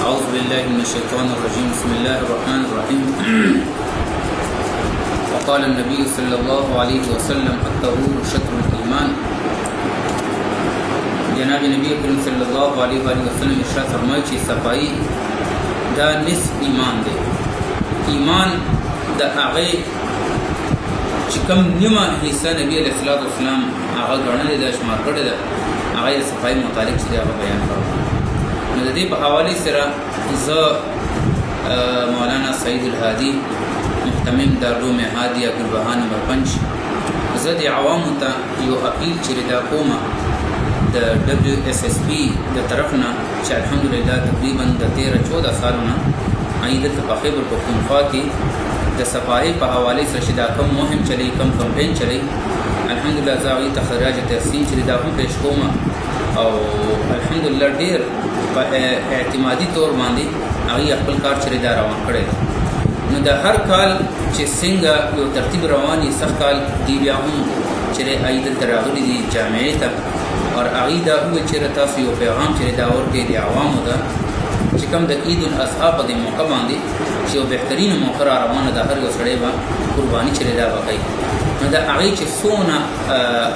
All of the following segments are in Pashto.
أعوذ بالله من الشيطان الرجيم بسم الله الرحمن الرحيم وقال النبي صلى الله عليه وسلم الطهور شطر الإيمان. جناب نبی کریم صلی الله علیه و وسلم ارشاد فرمایي چې صفائی دا نصف ایمان دی. ایمان د هغه چې کوم نیمه حصہ نبی علیه الصلاۃ والسلام هغه ګڼلې ده، شمار کړی ده، هغه د صفائی متعلق چې هغه بیان کړو. نو د دې په حواله سره زه مولانا سعید الهادي محتمم دارالعلوم هادیه ګلبهار نمبر 5 زه د عوامو ته یو اپیل چې دا کومه د WSSP د طرفنا چې الحمدلله تقریبا د 13-14 سالونه عیدت په خیبر پختونخوا کې د صفائی په حواله سره چې دا کم مهم چلی، کم کمپین چلی، الحمدلله زاوی تخراج تحسین چې دا هم پیش کوم او الحمدلله ډیر په اعتمادي تور باندې هغه خپل کار چې دا روان کړی. نو د هر کال چې څنګه یو ترتیب رواني سخت کال دی بیا هم چې عیدت راغلي دي جامعې ته اور هغه دا هو چې تاسو یو پیغام چې دا ورکې دی عوامو ته چې کوم د عید الاضحی په دې موقع باندې چې یو بهترین موقع را روانه ده، هر یو سړی به قرباني چې دا وکړي. نو د هغې چې څونه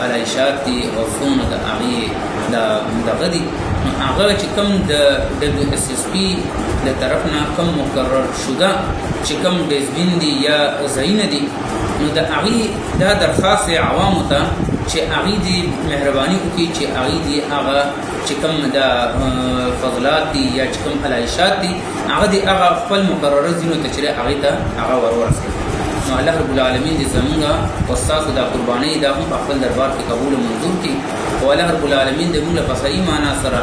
علایشات دي او څونه د هغې دغه دي، نو هغه چې کوم د WSSP د طرف نه کوم مقرر شده چې کوم ډیزبین دي یا ځایونه دي، نو د هغې دا درخواست عوامو ته چې هغې دې مهرباني وکړي چې هغې دې هغه چې کوم د فضلات دي یا چې کوم علایشات دي هغه دې هغه خپل مقرره ځینو ته چې هغې ته هغه ورسوي. نو الله رب العالمین دې زمونږ او ستاسو دا قربانۍ دا هم په خپل دربار کې قبول او منظور کړي او الله رب العالمین دې موږ په صحیح معنا سره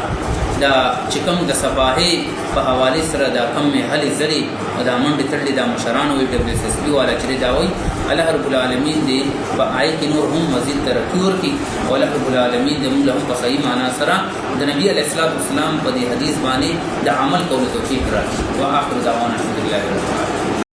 دا چې کوم د صفاحې په حواله سره دا کم هلې ځلې او دا منډې تړلې دا مشران وي WSSP والا چې دا وایي الله رب العالمین دې په آی کې نور هم مزید ترقي ورکړي او الله رب العالمین دې موږ هم په صحیح معنا سره د نبی علیه الصلاۃ والسلام په دې حدیث باندې د عمل کولو توفیق راکړي. واخر دعوانا الحمدلله رب العالمین.